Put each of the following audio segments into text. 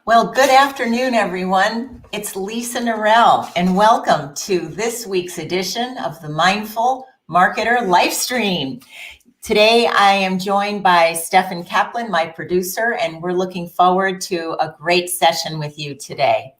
Well, good afternoon, everyone. It's Lisa Norell, and welcome to this week's edition of the Mindful Marketer Livestream. Today, I am joined by Stefan Kaplan, my producer, and we're looking forward to a great session with you today.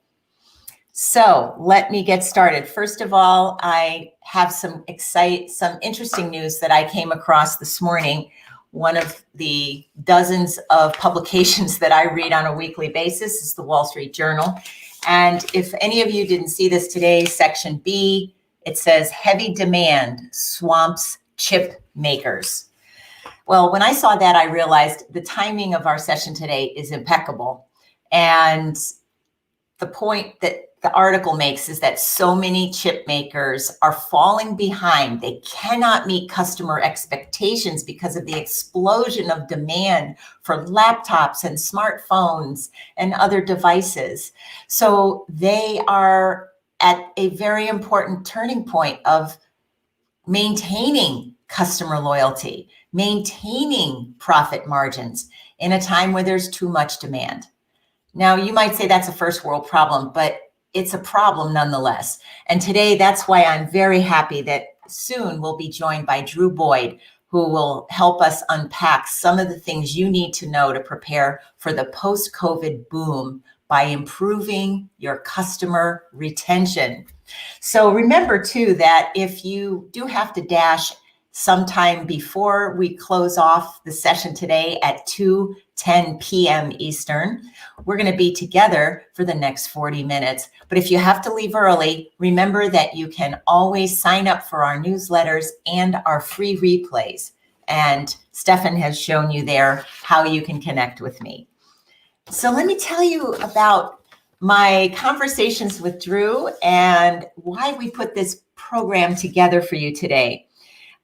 So let me get started. First of all, I have some interesting news that I came across this morning. One of the dozens of publications that I read on a weekly basis is the Wall Street Journal. And if any of you didn't see this today, section B, it says heavy demand swamps chip makers. Well, when I saw that, I realized the timing of our session today is impeccable. And the point that the article makes is that so many chip makers are falling behind. They cannot meet customer expectations because of the explosion of demand for laptops and smartphones and other devices. So they are at a very important turning point of maintaining customer loyalty, maintaining profit margins in a time where there's too much demand. Now, you might say that's a first world problem, but it's a problem nonetheless. And today, that's why I'm very happy that soon we'll be joined by Drew Boyd, who will help us unpack some of the things you need to know to prepare for the post-COVID boom by improving your customer retention. So remember, too, that if you do have to dash sometime before we close off the session today at 2:10 p.m. Eastern, we're going to be together for the next 40 minutes. But if you have to leave early, remember that you can always sign up for our newsletters and our free replays. And Stefan has shown you there how you can connect with me. So let me tell you about my conversations with Drew and why we put this program together for you today.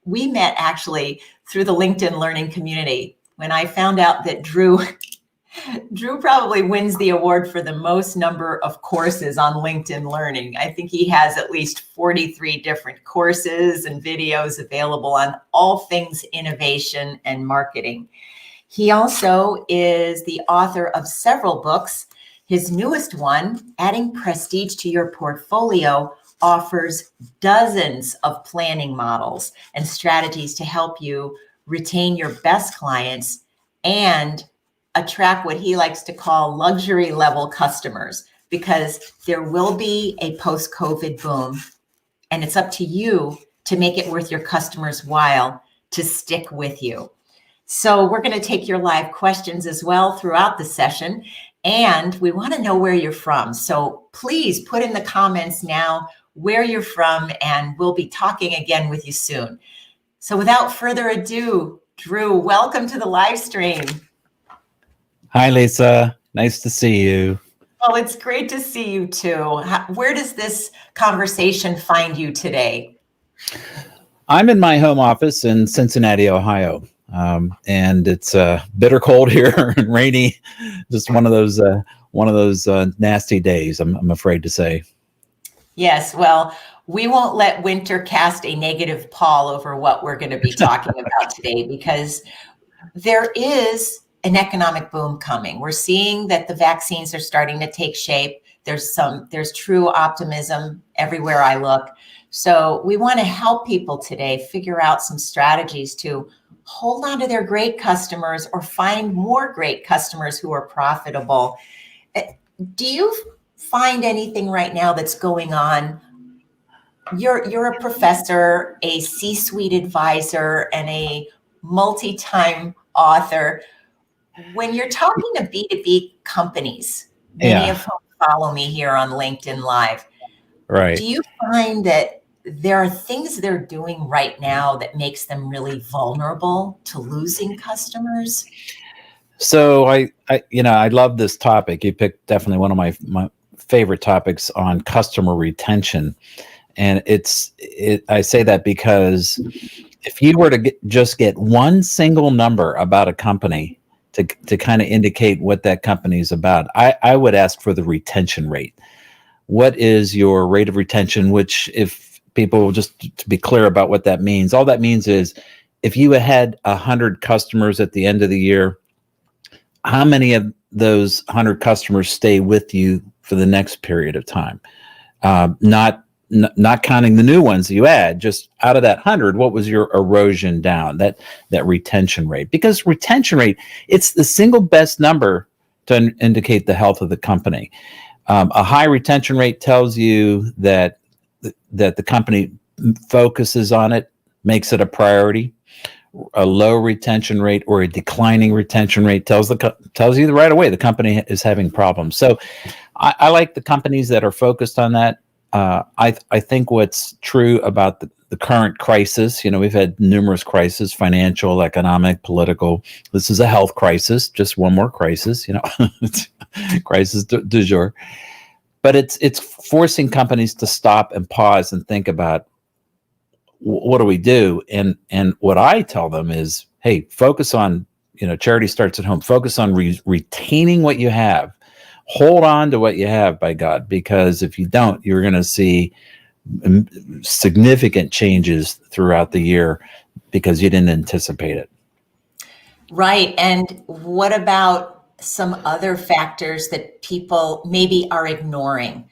We met actually through the LinkedIn Learning community. When I found out that Drew probably wins the award for the most number of courses on LinkedIn Learning. I think he has at least 43 different courses and videos available on all things innovation and marketing. He also is the author of several books. His newest one, Adding Prestige to Your Portfolio, offers dozens of planning models and strategies to help you retain your best clients and attract what he likes to call luxury level customers, because there will be a post-COVID boom, and it's up to you to make it worth your customers' while to stick with you. So we're going to take your live questions as well throughout the session, and we want to know where you're from. So please put in the comments now where you're from, and we'll be talking again with you soon. So without further ado, Drew, welcome to the live stream. Hi, Lisa. Nice to see you. Well, it's great to see you too. Where does this conversation find you today? I'm in my home office in Cincinnati, Ohio, and it's bitter cold here and rainy. Just one of those nasty days, I'm afraid to say. Yes, well, we won't let winter cast a negative pall over what we're going to be talking about today, because there is an economic boom coming. We're seeing that the vaccines are starting to take shape. There's true optimism everywhere I look. So we want to help people today figure out some strategies to hold on to their great customers or find more great customers who are profitable. Do you find anything right now that's going on? You're a professor, a C-suite advisor, and a multi-time author. When you're talking to B2B companies, many of whom follow me here on LinkedIn Live, right? Do you find that there are things they're doing right now that makes them really vulnerable to losing customers? So I love this topic. You picked definitely one of my favorite topics on customer retention. And I say that because if you were to just get one single number about a company to kind of indicate what that company is about, I would ask for the retention rate. What is your rate of retention? Which, if people, just to be clear about what that means, all that means is if you had 100 customers at the end of the year, how many of those 100 customers stay with you for the next period of time? Not counting the new ones that you add, just out of that 100, what was your erosion down, that retention rate? Because retention rate, it's the single best number to indicate the health of the company. A high retention rate tells you that the company focuses on it, makes it a priority. A low retention rate or a declining retention rate tells you right away the company is having problems. So I like the companies that are focused on that. I think what's true about the current crisis, we've had numerous crises, financial, economic, political. This is a health crisis, just one more crisis, crisis du jour. But it's forcing companies to stop and pause and think about, what do we do? And what I tell them is, hey, focus on, charity starts at home. Focus on retaining what you have. Hold on to what you have, by God, because if you don't, you're going to see significant changes throughout the year because you didn't anticipate it. Right. And what about some other factors that people maybe are ignoring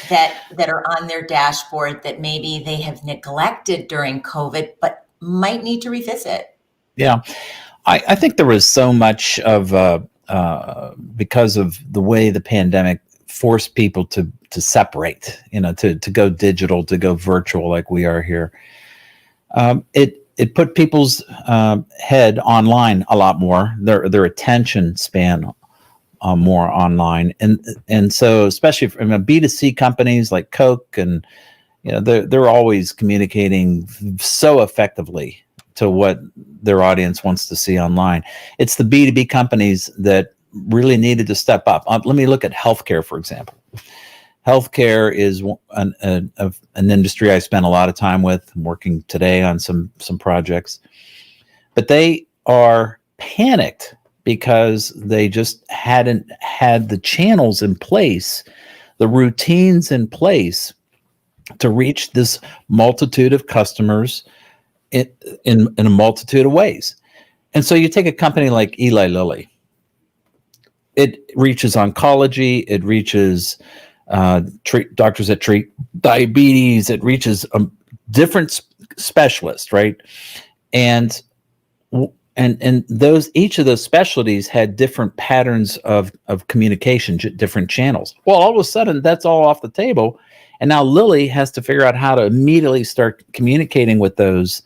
that are on their dashboard that maybe they have neglected during COVID, but might need to revisit? Yeah. I think there was so much of, because of the way the pandemic forced people to separate, to go digital, to go virtual like we are here. It put people's head online a lot more, their attention span more online. And so especially from B2C companies like Coke, and they're always communicating so effectively to what their audience wants to see online. It's the B2B companies that really needed to step up. Let me look at healthcare, for example. Healthcare is an industry I spend a lot of time with. I'm working today on some projects, but they are panicked because they just hadn't had the channels in place, the routines in place to reach this multitude of customers in a multitude of ways. And so you take a company like Eli Lilly. It reaches oncology. It reaches doctors that treat diabetes. It reaches different specialists, right? And those, each of those specialties had different patterns of communication, different channels. Well, all of a sudden, that's all off the table. And now Lilly has to figure out how to immediately start communicating with those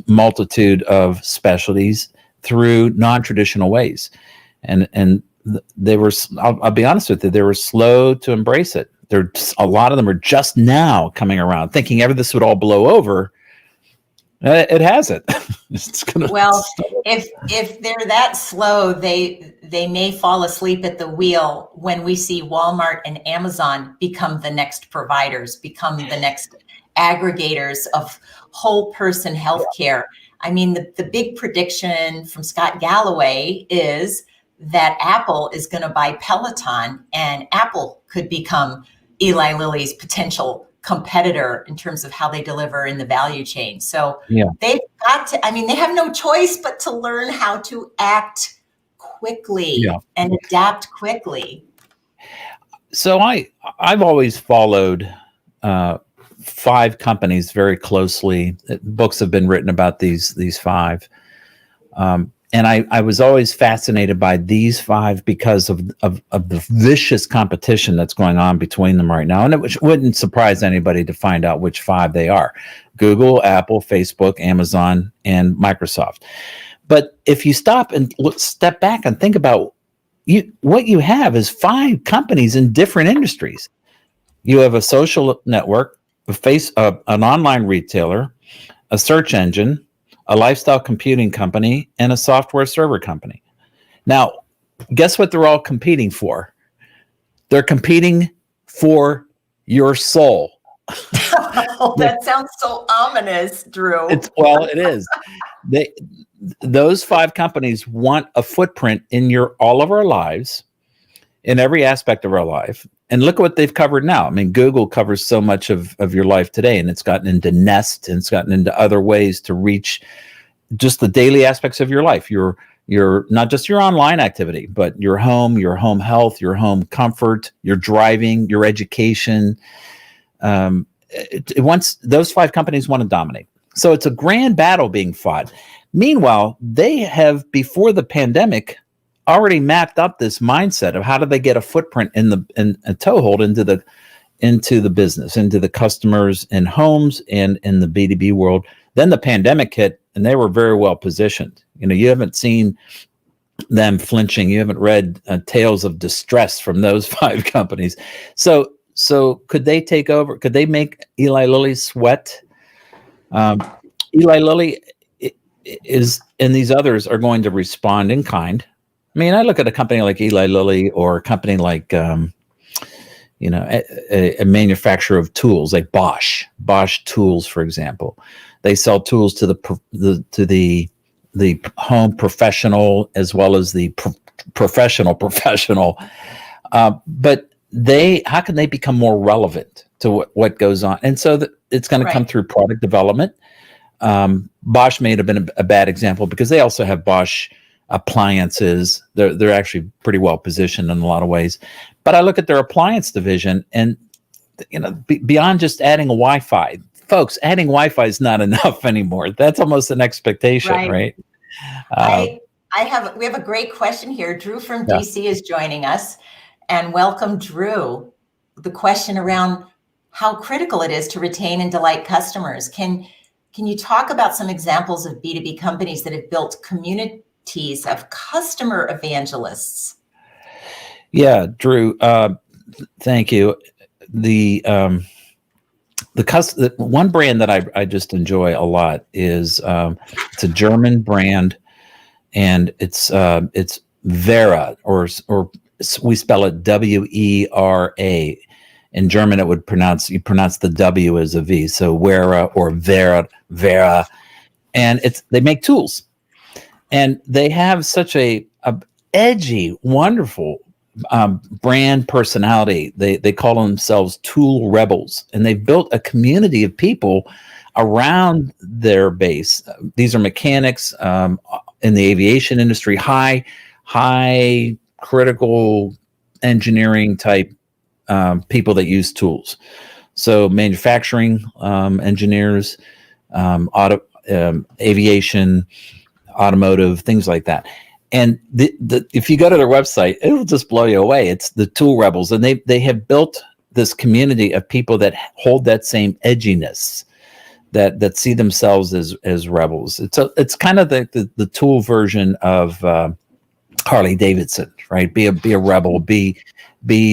multitude of specialties through non-traditional ways. And they were, I'll be honest with you, they were slow to embrace it. A lot of them are just now coming around, thinking this would all blow over. It hasn't. It's gonna if they're that slow, they may fall asleep at the wheel when we see Walmart and Amazon become the next providers, become the next aggregators of whole person healthcare. I mean, the big prediction from Scott Galloway is that Apple is going to buy Peloton, and Apple could become Eli Lilly's potential competitor in terms of how they deliver in the value chain. So they've got to, they have no choice but to learn how to act quickly and adapt quickly. So I've always followed 5 companies very closely. Books have been written about these 5. And I was always fascinated by these 5 because of the vicious competition that's going on between them right now. And it wouldn't surprise anybody to find out which 5 they are: Google, Apple, Facebook, Amazon, and Microsoft. But if you stop and step back and think about what you have is 5 companies in different industries. You have a social network, an online retailer, a search engine, a lifestyle computing company, and a software server company. Now, guess what they're all competing for? They're competing for your soul. Oh, that sounds so ominous, Drew. It is. Those 5 companies want a footprint in all of our lives, in every aspect of our life. And look at what they've covered now. Google covers so much of your life today, and it's gotten into Nest, and it's gotten into other ways to reach just the daily aspects of your life, your your not just your online activity, but your home health, your home comfort, your driving, your education. It wants those 5 companies want to dominate. So it's a grand battle being fought. Meanwhile, they have before the pandemic already mapped up this mindset of how do they get a footprint in a toehold into the business, into the customers and homes and in the B2B world. Then the pandemic hit and they were very well positioned. You haven't seen them flinching. You haven't read tales of distress from those 5 companies. So could they take over? Could they make Eli Lilly sweat? Eli Lilly is, and these others are going to respond in kind. I mean, I look at a company like Eli Lilly or a company like, a manufacturer of tools like Bosch Tools, for example. They sell tools to the home professional as well as the professional. But how can they become more relevant to what goes on? And so it's going to come through product development. Bosch may have been a bad example because they also have Bosch appliances. They're actually pretty well positioned in a lot of ways. But I look at their appliance division, and beyond just adding a Wi-Fi, folks, adding Wi-Fi is not enough anymore. That's almost an expectation, right? We have a great question here. Drew from DC is joining us, and welcome, Drew. The question around how critical it is to retain and delight customers. Can you talk about some examples of B2B companies that have built communities of customer evangelists? Yeah, Drew, thank you. The one brand that I just enjoy a lot is it's a German brand, and it's Vera, or we spell it Wera. In German, you pronounce the W as a V, so Vera or Vera, and they make tools, and they have such a edgy, wonderful brand personality. They call themselves Tool Rebels, and they've built a community of people around their base. These are mechanics in the aviation industry, high critical engineering type people that use tools. So manufacturing engineers, aviation, automotive, things like that. And if you go to their website, it'll just blow you away. It's the Tool Rebels, and they have built this community of people that hold that same edginess, that see themselves as rebels. It's kind of the tool version of Harley Davidson, right? Be a rebel, be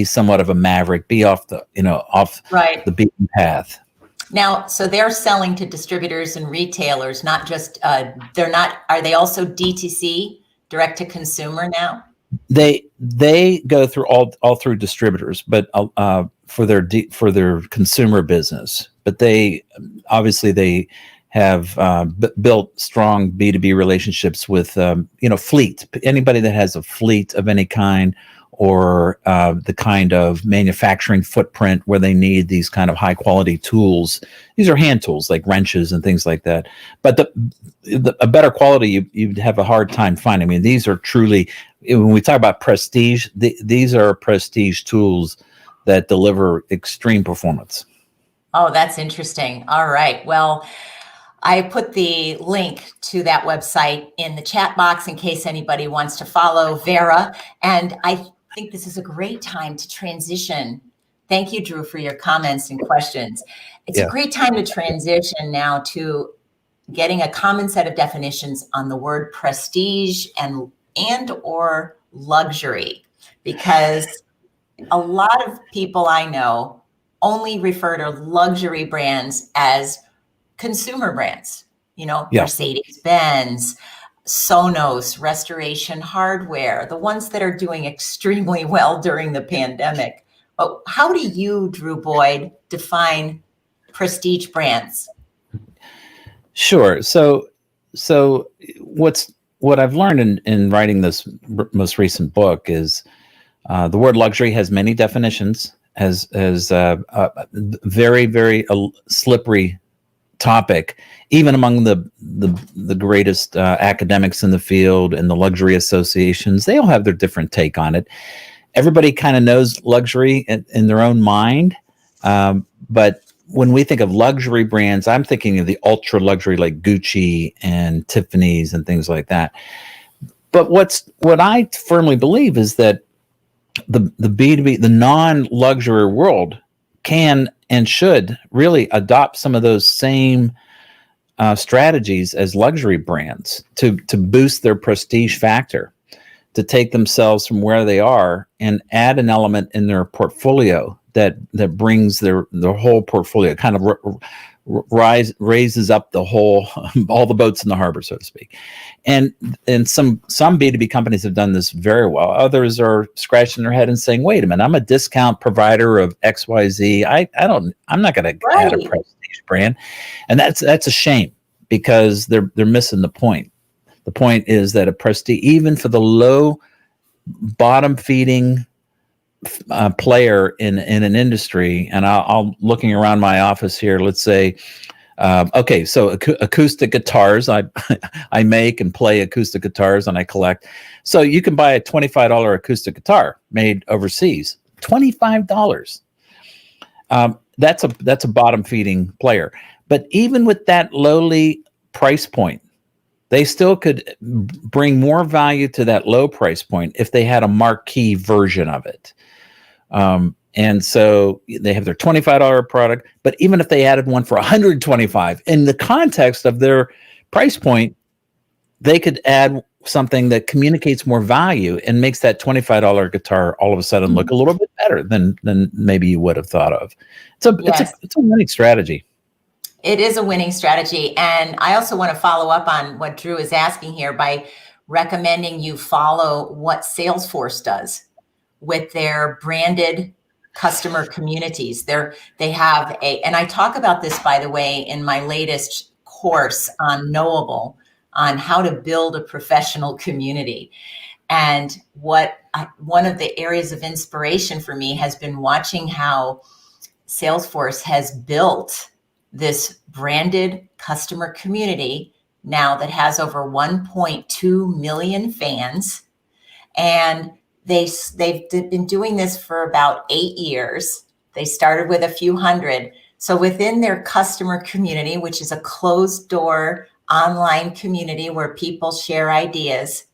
somewhat of a maverick, be off the the beaten path. Now, so they're selling to distributors and retailers, not just are they also DTC, direct to consumer now? They go through all through distributors, but for their consumer business. But they have built strong B2B relationships with fleet. Anybody that has a fleet of any kind, or the kind of manufacturing footprint where they need these kind of high quality tools. These are hand tools like wrenches and things like that. But a better quality you'd have a hard time finding. I mean, these are truly, when we talk about prestige, these are prestige tools that deliver extreme performance. Oh, that's interesting. All right. Well, I put the link to that website in the chat box in case anybody wants to follow Vera. And I think this is a great time to transition. Thank you, Drew, for your comments and questions. It's a great time to transition now to getting a common set of definitions on the word prestige and or luxury, because a lot of people I know only refer to luxury brands as consumer brands, Mercedes-Benz, Sonos, Restoration Hardware, the ones that are doing extremely well during the pandemic. But how do you, Drew Boyd, define prestige brands? Sure. So what I've learned in writing this most recent book is the word luxury has many definitions, has very, very slippery topic, even among the greatest academics in the field and the luxury associations. They all have their different take on it. Everybody kind of knows luxury in their own mind, but when we think of luxury brands, I'm thinking of the ultra luxury like Gucci and Tiffany's and things like that. But what I firmly believe is that the B2B, the non-luxury world can and should really adopt some of those same strategies as luxury brands to boost their prestige factor, to take themselves from where they are and add an element in their portfolio that brings their whole portfolio, kind of raises up the whole, all the boats in the harbor, so to speak. And some B2B companies have done this very well. Others are scratching their head and saying, wait a minute, I'm a discount provider of XYZ. I'm not going to add a prestige brand. And that's a shame, because they're missing the point. The point is that a prestige, even for the low bottom feeding player in an industry, and I'll looking around my office here, let's say, okay, so acoustic guitars, I make and play acoustic guitars and I collect. So you can buy a $25 acoustic guitar made overseas, $25. That's a bottom feeding player. But even with that lowly price point, they still could bring more value to that low price point if they had a marquee version of it. And so they have their $25 product, but even if they added one for $125, in the context of their price point, they could add something that communicates more value and makes that $25 guitar all of a sudden look a little bit better than maybe you would have thought of. It's a winning strategy. It is a winning strategy. And I also want to follow up on what Drew is asking here by recommending you follow what Salesforce does with their branded customer communities. They have and I talk about this, by the way, in my latest course on Knowable, on how to build a professional community. And one of the areas of inspiration for me has been watching how Salesforce has built this branded customer community now that has over 1.2 million fans. And they've been doing this for about 8 years. They started with a few hundred. So within their customer community, which is a closed door online community where people share ideas,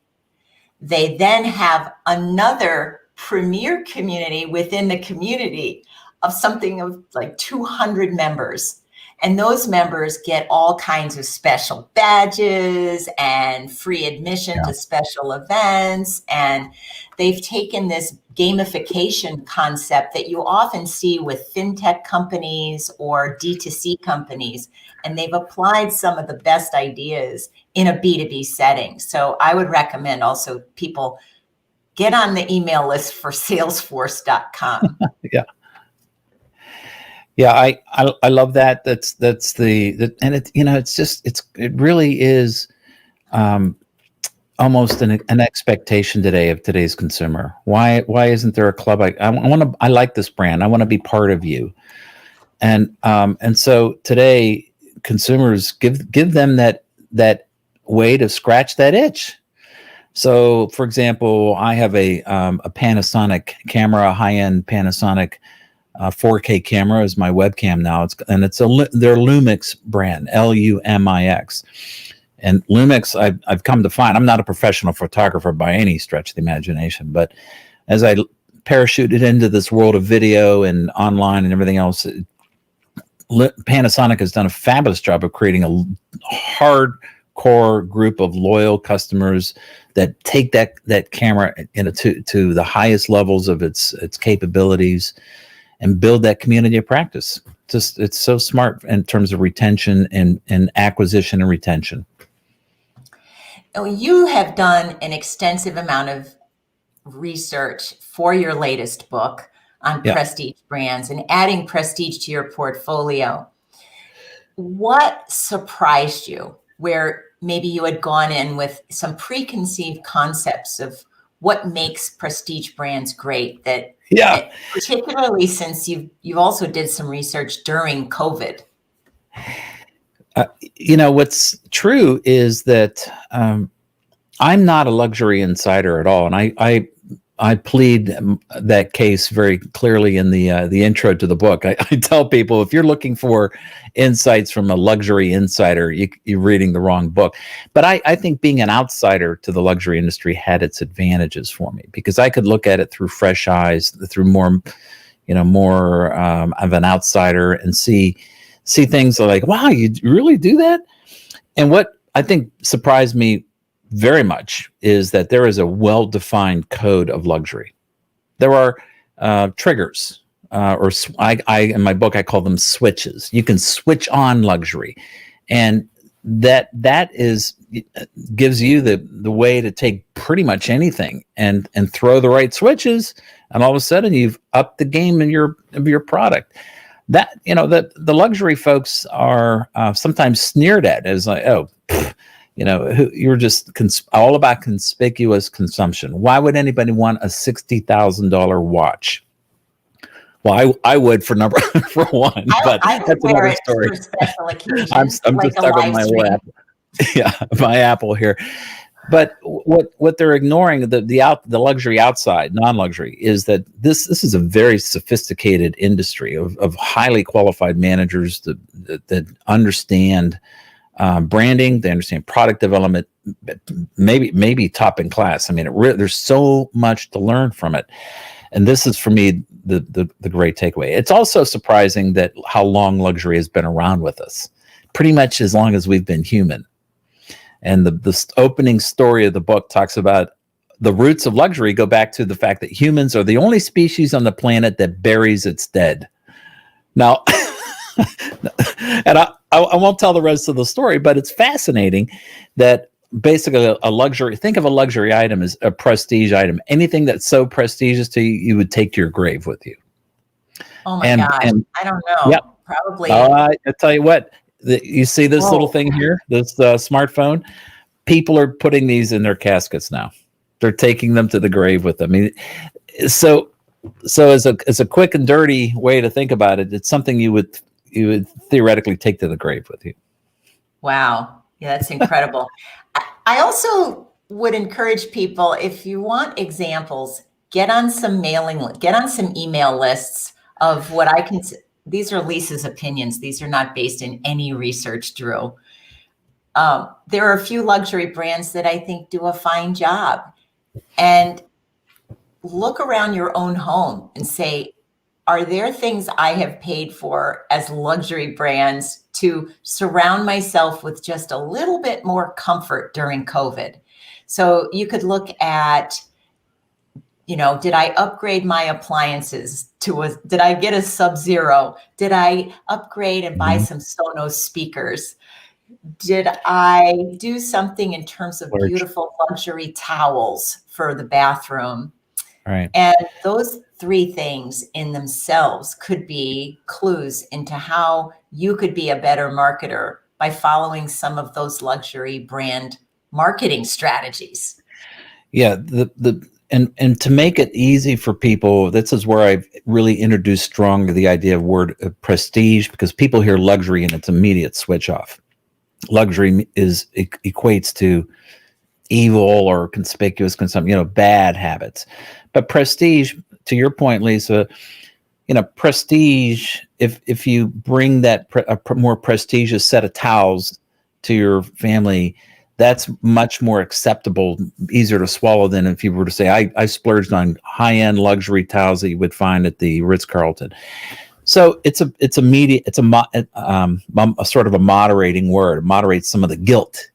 they then have another premier community within the community of something of like 200 members. And those members get all kinds of special badges and free admission to special events. And they've taken this gamification concept that you often see with fintech companies or D2C companies, and they've applied some of the best ideas in a B2B setting. So I would recommend also people get on the email list for salesforce.com. Yeah. Yeah, I love that. That's and it, it really is almost an expectation today of today's consumer. Why isn't there a club? I like this brand. I want to be part of you. And so today consumers give them that way to scratch that itch. So for example, I have a Panasonic camera, a high-end Panasonic 4K camera is my webcam now. It's their Lumix brand, Lumix. And Lumix, I've come to find, I'm not a professional photographer by any stretch of the imagination, but as I parachuted into this world of video and online and everything else, Panasonic has done a fabulous job of creating a hardcore group of loyal customers that take that camera to the highest levels of its capabilities and build that community of practice. It's so smart in terms of retention and acquisition and retention. You have done an extensive amount of research for your latest book on prestige brands and adding prestige to your portfolio. What surprised you where maybe you had gone in with some preconceived concepts of what makes prestige brands great that particularly since you also did some research during COVID? What's true is that I'm not a luxury insider at all, and I plead that case very clearly in the intro to the book. I tell people, if you're looking for insights from a luxury insider, you're reading the wrong book. But I think being an outsider to the luxury industry had its advantages for me, because I could look at it through fresh eyes, through more of an outsider, and see things like, wow, you really do that. And what I think surprised me very much is that there is a well-defined code of luxury. There are triggers, I in my book I call them switches. You can switch on luxury, and that is gives you the way to take pretty much anything and throw the right switches, and all of a sudden you've upped the game in your product. That the luxury folks are sometimes sneered at as like, oh, you're just all about conspicuous consumption. Why would anybody want a $60,000 watch? Well, I would for for one, but that's another story. For special occasions, I'm like just talking about my Apple. Yeah, my Apple here. But what they're ignoring, the luxury outside, non-luxury, is that this is a very sophisticated industry of highly qualified managers that understand branding, they understand product development, maybe top in class. I mean, there's so much to learn from it, and this is for me the great takeaway. It's also surprising that how long luxury has been around with us, pretty much as long as we've been human. And the opening story of the book talks about the roots of luxury go back to the fact that humans are the only species on the planet that buries its dead. Now, and I won't tell the rest of the story, but it's fascinating that basically a luxury, think of a luxury item as a prestige item. Anything that's so prestigious to you, you would take to your grave with you. Oh my gosh. I don't know. Yep. Probably. I tell you what, you see this little thing here, this smartphone? People are putting these in their caskets now. They're taking them to the grave with them. I mean, so as a quick and dirty way to think about it, it's something you would theoretically take to the grave with you. Wow. Yeah, that's incredible. I also would encourage people, if you want examples, get on some email lists of what I can. These are Lisa's opinions. These are not based in any research, Drew. There are a few luxury brands that I think do a fine job. And look around your own home and say, are there things I have paid for as luxury brands to surround myself with just a little bit more comfort during COVID? So you could look at, did I upgrade my appliances did I get a Sub-Zero? Did I upgrade and buy some Sonos speakers? Did I do something in terms of beautiful luxury towels for the bathroom? Right. And those three things in themselves could be clues into how you could be a better marketer by following some of those luxury brand marketing strategies. Yeah, and to make it easy for people, this is where I've really introduced strongly the idea of word prestige, because people hear luxury and it's immediate switch off. Luxury equates to evil or conspicuous consumption, bad habits. But prestige, to your point, Lisa, prestige, if you bring that a more prestigious set of towels to your family, that's much more acceptable, easier to swallow than if you were to say, I splurged on high-end luxury towels that you would find at the Ritz-Carlton. So it's a sort of a moderating word. It moderates some of the guilt,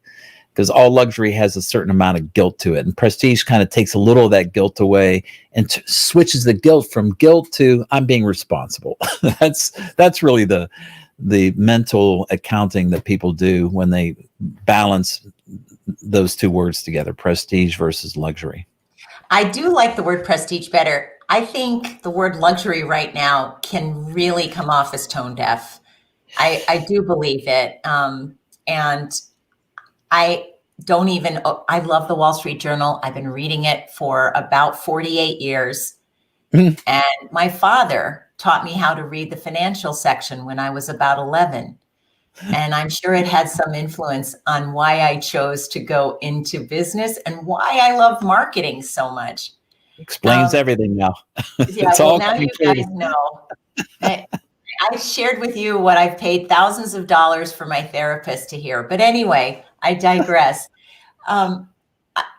because all luxury has a certain amount of guilt to it, and prestige kind of takes a little of that guilt away and switches the guilt from guilt to I'm being responsible. That's really the mental accounting that people do when they balance those two words together, prestige versus luxury. I do like the word prestige better. I think the word luxury right now can really come off as tone deaf. I do believe it. And I love the Wall Street Journal. I've been reading it for about 48 years. And my father taught me how to read the financial section when I was about 11. And I'm sure it had some influence on why I chose to go into business and why I love marketing so much. Explains everything now. Yeah, It's well, all now coming you true. guys know. I shared with you what I've paid thousands of dollars for my therapist to hear. But anyway, I digress. Um,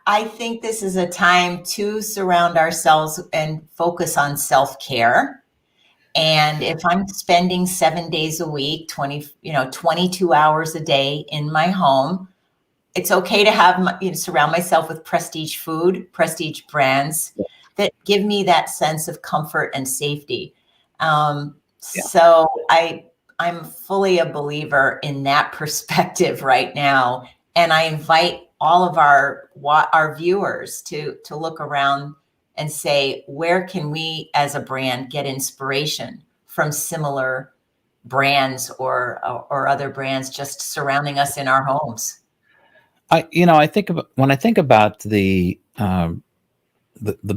I think this is a time to surround ourselves and focus on self-care. And if I'm spending 7 days a week, 22 hours a day in my home, it's okay to have surround myself with prestige food, prestige brands that give me that sense of comfort and safety. Yeah. So I'm fully a believer in that perspective right now, and I invite all of our viewers to look around and say, where can we as a brand get inspiration from similar brands or other brands just surrounding us in our homes? I think about when I think about the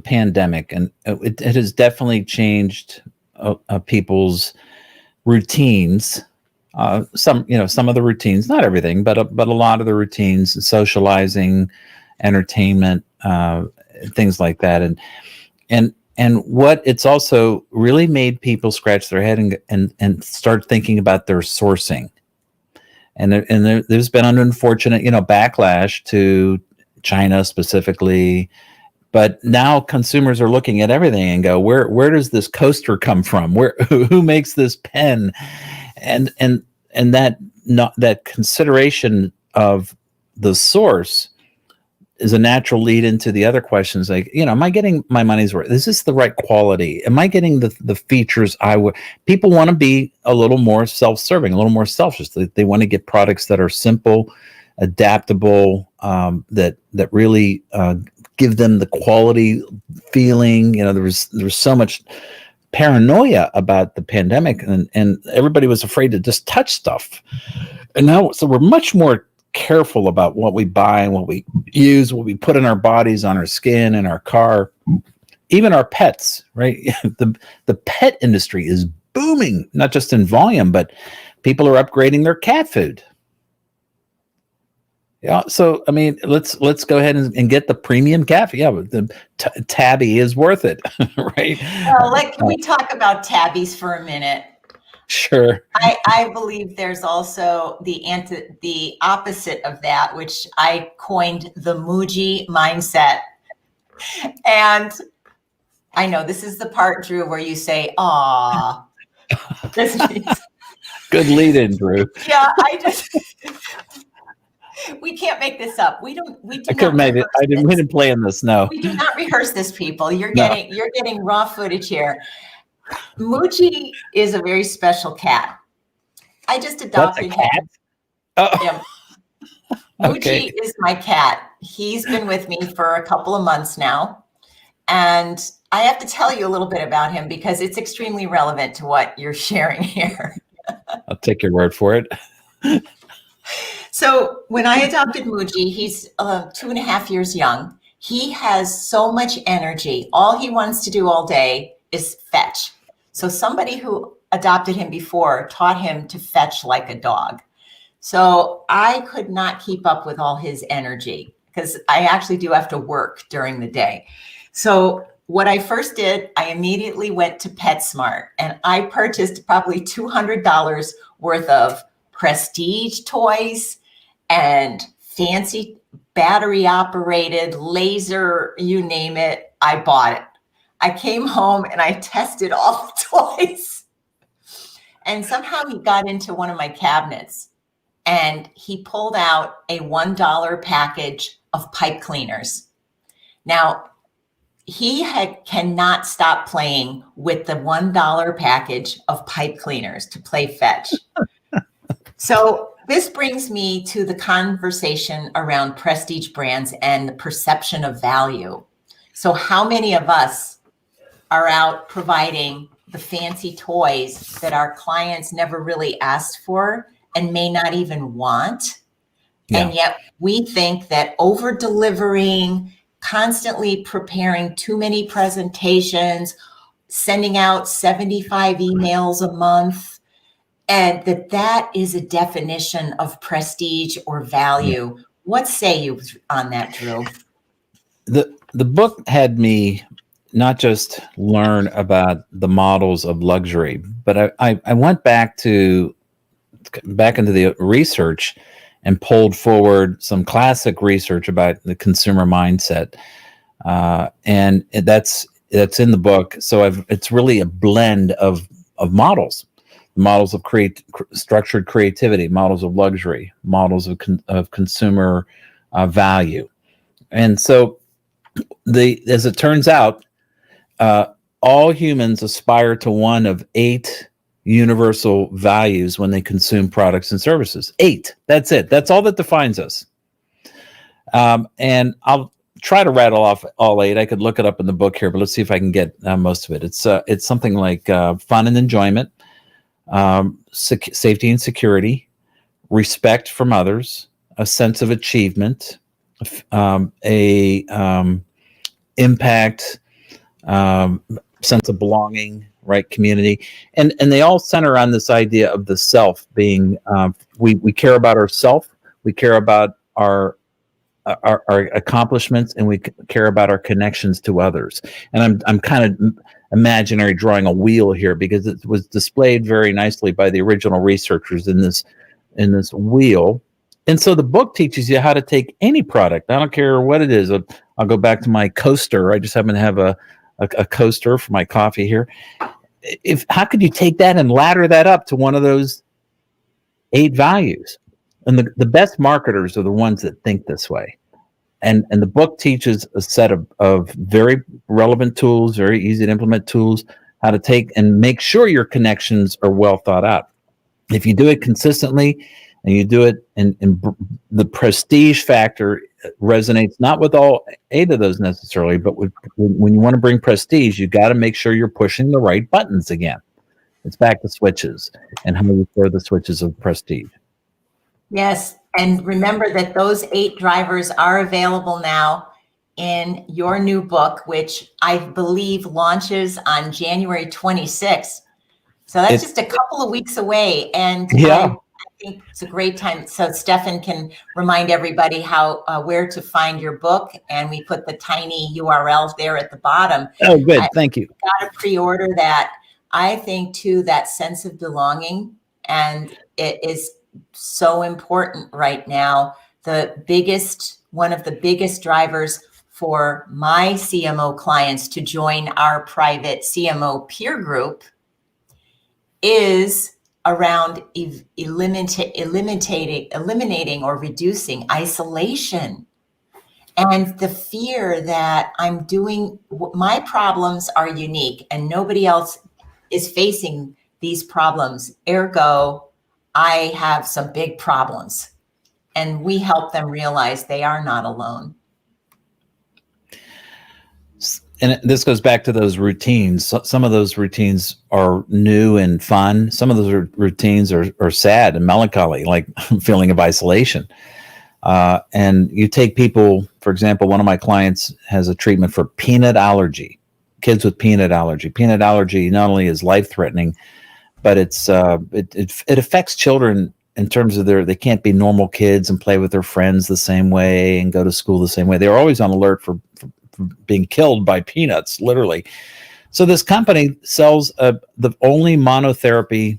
pandemic, and it has definitely changed people's routines. Some of the routines, not everything, but a lot of the routines, socializing, entertainment, things like that, and what it's also really made people scratch their head and start thinking about their sourcing. There's been an unfortunate, backlash to China specifically, but now consumers are looking at everything and go, where does this coaster come from? Who makes this pen? And that not that consideration of the source is a natural lead into the other questions, like, am I getting my money's worth? Is this the right quality? Am I getting the features I would? People want to be a little more self-serving, a little more selfish. They want to get products that are simple, adaptable, that really give them the quality feeling. There was so much paranoia about the pandemic, and everybody was afraid to just touch stuff. And now, so we're much more careful about what we buy and what we use, what we put in our bodies, on our skin, in our car, even our pets, right? The pet industry is booming, not just in volume, but people are upgrading their cat food. Yeah, so I mean, let's go ahead and get the premium cat food. Yeah, but the Tabby is worth it, right? Well, can we talk about tabbies for a minute? Sure. I believe there's also the opposite of that, which I coined the Muji mindset. And I know this is the part, Drew, where you say, "Aw." Good lead in, Drew. Yeah, we can't make this up. We do I couldn't make it. We didn't plan this. No, we do not rehearse this, people. You're getting raw footage here. Muji is a very special cat. I just adopted That's a cat? him. Oh. Yeah. Okay. Muji is my cat. He's been with me for a couple of months now. And I have to tell you a little bit about him because it's extremely relevant to what you're sharing here. I'll take your word for it. So when I adopted Muji, he's 2.5 years young. He has so much energy. All he wants to do all day is fetch. So somebody who adopted him before taught him to fetch like a dog. So I could not keep up with all his energy because I actually do have to work during the day. So what I first did, I immediately went to PetSmart and I purchased probably $200 worth of prestige toys and fancy battery operated laser, you name it, I bought it. I came home and I tested all the toys. And somehow he got into one of my cabinets and he pulled out a $1 package of pipe cleaners. Now, he cannot stop playing with the $1 package of pipe cleaners to play fetch. So this brings me to the conversation around prestige brands and the perception of value. So how many of us are out providing the fancy toys that our clients never really asked for and may not even want? Yeah. And yet we think that over delivering, constantly preparing too many presentations, sending out 75 emails a month, and that is a definition of prestige or value. Yeah. What say you on that, Drew? The book had me not just learn about the models of luxury, but I went back into the research and pulled forward some classic research about the consumer mindset, and that's in the book. So it's really a blend of models of structured creativity, models of luxury, models of consumer value, and so as it turns out, uh, all humans aspire to one of 8 universal values when they consume products and services. 8. That's it. That's all that defines us. And I'll try to rattle off all 8. I could look it up in the book here, but let's see if I can get most of it. It's something like fun and enjoyment, safety and security, respect from others, a sense of achievement, a impact, sense of belonging, right? Community, and they all center on this idea of the self being. We care about ourself, we care about our accomplishments, and we care about our connections to others. And I'm kind of imaginary drawing a wheel here because it was displayed very nicely by the original researchers in this wheel. And so the book teaches you how to take any product. I don't care what it is. I'll go back to my coaster. I just happen to have a coaster for my coffee here. How could you take that and ladder that up to one of those 8 values? And the best marketers are the ones that think this way. And the book teaches a set of very relevant tools, very easy to implement tools, how to take and make sure your connections are well thought out. If you do it consistently and you do it and the prestige factor resonates not with all 8 of those necessarily, but when you want to bring prestige, you got to make sure you're pushing the right buttons again. It's back to switches and how you throw the switches of prestige. Yes, and remember that those 8 drivers are available now in your new book, which I believe launches on January 26th. So that's just a couple of weeks away, and yeah. I think it's a great time. So Stefan can remind everybody how where to find your book, and we put the tiny URL there at the bottom. Oh, good. Thank you. Got to pre-order that. I think too that sense of belonging, and it is so important right now. One of the biggest drivers for my CMO clients to join our private CMO peer group is around eliminating or reducing isolation and the fear that my problems are unique and nobody else is facing these problems. Ergo, I have some big problems, and we help them realize they are not alone. And this goes back to those routines. Some of those routines are new and fun. Some of those routines are sad and melancholy, like feeling of isolation. And you take people, for example, one of my clients has a treatment for peanut allergy, kids with peanut allergy. Peanut allergy not only is life-threatening, but it affects children in terms of they can't be normal kids and play with their friends the same way and go to school the same way. They're always on alert for being killed by peanuts, literally. So this company sells the only monotherapy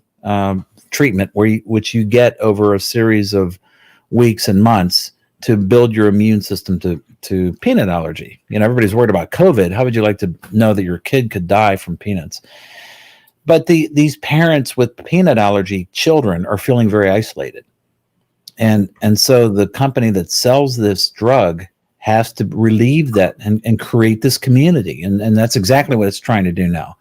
treatment which you get over a series of weeks and months to build your immune system to peanut allergy. Everybody's worried about COVID. How would you like to know that your kid could die from peanuts? But these parents with peanut allergy children are feeling very isolated. And so the company that sells this drug has to relieve that and create this community. And that's exactly what it's trying to do now.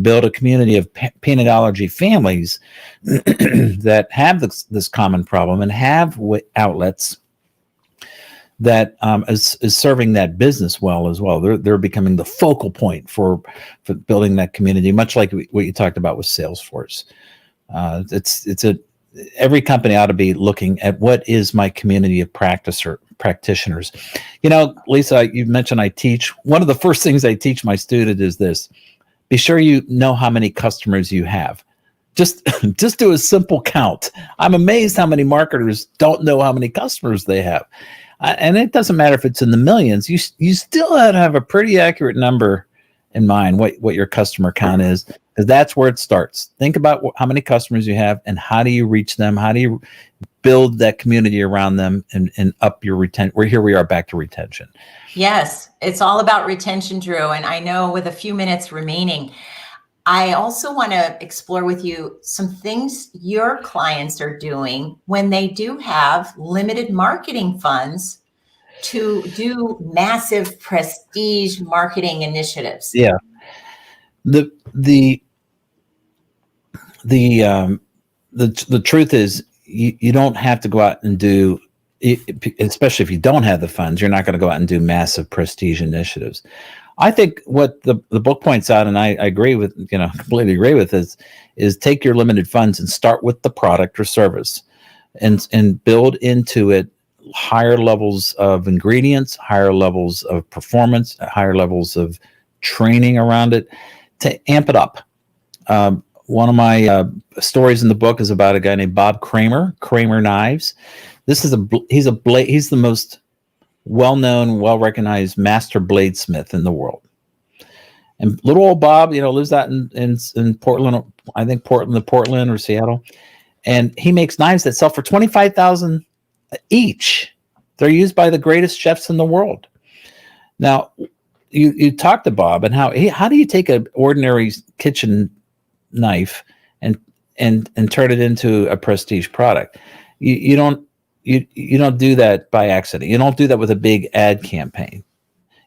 Build a community of peanut allergy families that have this common problem and have outlets that is serving that business well as well. They're becoming the focal point for building that community, much like what you talked about with Salesforce. Every company ought to be looking at what is my community of practitioners. Lisa, you mentioned I teach. One of the first things I teach my student is this: be sure you know how many customers you have. just do a simple count. I'm amazed how many marketers don't know how many customers they have. And it doesn't matter if it's in the millions. You still have to have a pretty accurate number in mind what your customer count is, because that's where it starts. Think about how many customers you have and how do you reach them? How do you build that community around them and up your retention? Here we are back to retention. Yes, it's all about retention, Drew. And I know with a few minutes remaining, I also want to explore with you some things your clients are doing when they do have limited marketing funds to do massive prestige marketing initiatives. Yeah. The truth is you don't have to go out and do, especially if you don't have the funds, you're not going to go out and do massive prestige initiatives. I think what the book points out, and I agree with, completely agree with, is take your limited funds and start with the product or service and build into it higher levels of ingredients, higher levels of performance, higher levels of training around it to amp it up. One of my stories in the book is about a guy named Bob Kramer Knives. He's the most well-known, well-recognized master bladesmith in the world. And little old Bob, lives out in Portland, I think Portland or Seattle. And he makes knives that sell for $25,000 each. They're used by the greatest chefs in the world. Now, you talk to Bob and how do you take an ordinary kitchen knife and turn it into a prestige product? You don't do that by accident. You don't do that with a big ad campaign.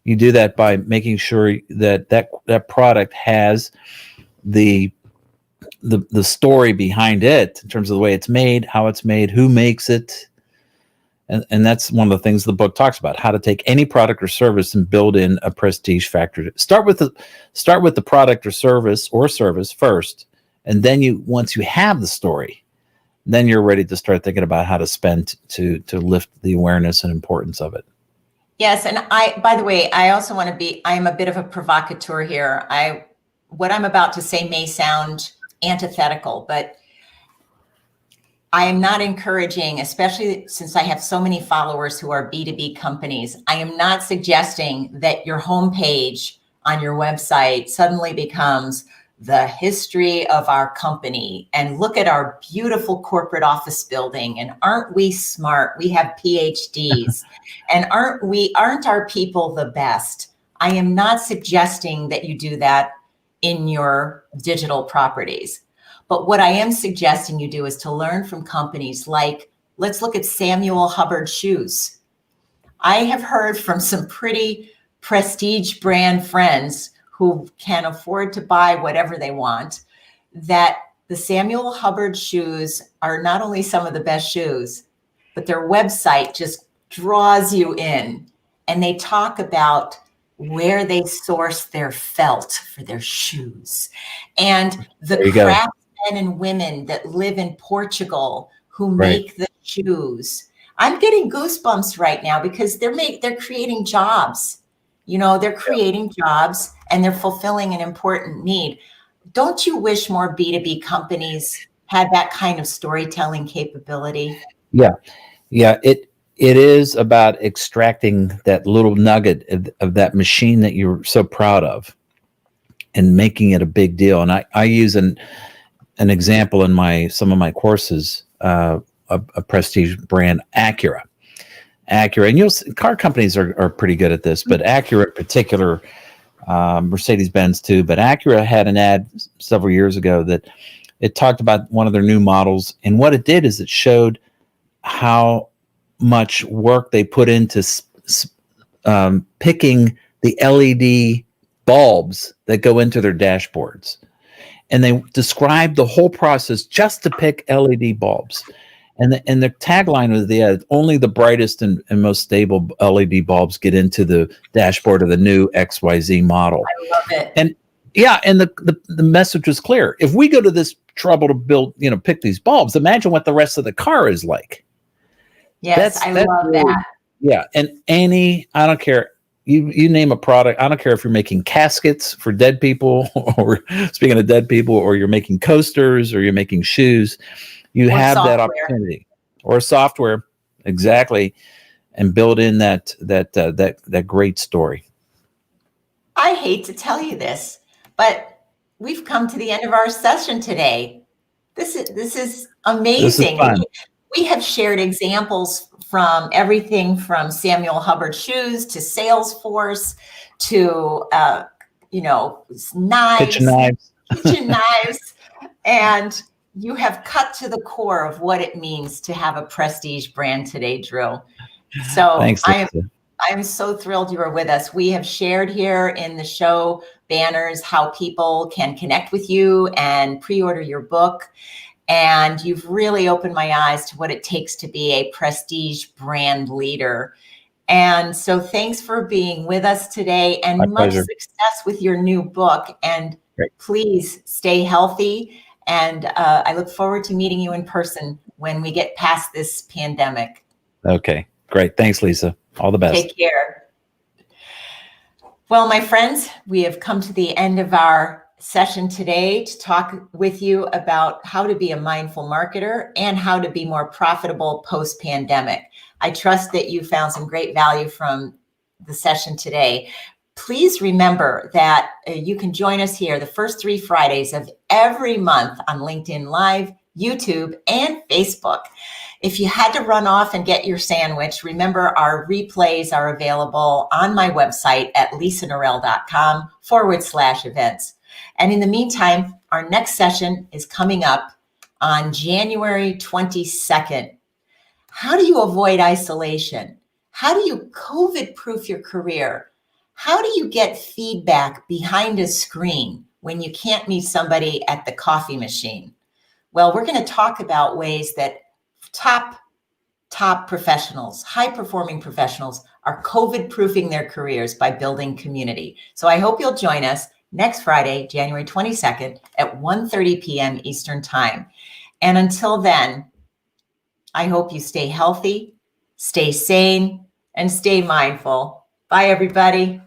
You do that by making sure that product has the story behind it in terms of the way it's made, how it's made, who makes it. And that's one of the things the book talks about, how to take any product or service and build in a prestige factor. Start with the product or service first. And then once you have the story, then you're ready to start thinking about how to spend to lift the awareness and importance of it. Yes. And by the way, I also want to I am a bit of a provocateur here. What I'm about to say may sound antithetical, but I am not encouraging, especially since I have so many followers who are B2B companies, I am not suggesting that your homepage on your website suddenly becomes the history of our company and look at our beautiful corporate office building. And aren't we smart? We have PhDs. And aren't our people the best? I am not suggesting that you do that in your digital properties. But what I am suggesting you do is to learn from companies like, let's look at Samuel Hubbard shoes. I have heard from some pretty prestige brand friends who can afford to buy whatever they want, that the Samuel Hubbard shoes are not only some of the best shoes, but their website just draws you in. And they talk about where they source their felt for their shoes and the craftsmen and women that live in Portugal who make the shoes. I'm getting goosebumps right now because they're creating jobs. They're creating jobs and they're fulfilling an important need. Don't you wish more B2B companies had that kind of storytelling capability? Yeah. It is about extracting that little nugget of that machine that you're so proud of and making it a big deal. And I use an example in some of my courses, a prestige brand, Acura, and car companies are pretty good at this, but Acura in particular, Mercedes-Benz too, but Acura had an ad several years ago that it talked about one of their new models. And what it did is it showed how much work they put into picking the LED bulbs that go into their dashboards. And they described the whole process just to pick LED bulbs. And the tagline was only the brightest and most stable LED bulbs get into the dashboard of the new XYZ model. I love it. And the message was clear. If we go to this trouble to build, pick these bulbs, imagine what the rest of the car is like. Yes, I love that. Yeah. And I don't care you name a product. I don't care if you're making caskets for dead people, or speaking of dead people, or you're making coasters, or you're making shoes. You Or have that software. opportunity, or software, exactly, and build in that great story. I hate to tell you this, but we've come to the end of our session today. This is This is amazing. fun. We have shared examples from everything from Samuel Hubbard shoes to Salesforce to Kitchen knives, knives. kitchen knives, and you have cut to the core of what it means to have a prestige brand today, Drew. So Thanks, Lisa. I'm so thrilled you were with us. We have shared here in the show banners how people can connect with you and pre-order your book. And you've really opened my eyes to what it takes to be a prestige brand leader. And so thanks for being with us today, and My much pleasure. success with your new book. And Great. please stay healthy. And I look forward to meeting you in person when we get past this pandemic. Okay, great. Thanks, Lisa. All the best. Take care. Well, my friends, we have come to the end of our session today to talk with you about how to be a mindful marketer and how to be more profitable post-pandemic. I trust that you found some great value from the session today. Please remember that you can join us here the first 3 Fridays of every month on LinkedIn Live, YouTube, and Facebook. If you had to run off and get your sandwich, remember our replays are available on my website at lisanorell.com/events. And in the meantime, our next session is coming up on January 22nd. How do you avoid isolation? How do you COVID-proof your career? How do you get feedback behind a screen when you can't meet somebody at the coffee machine? Well, we're going to talk about ways that top professionals, high-performing professionals, are COVID-proofing their careers by building community. So I hope you'll join us next Friday, January 22nd at 1:30 p.m. Eastern Time. And until then, I hope you stay healthy, stay sane, and stay mindful. Bye, everybody.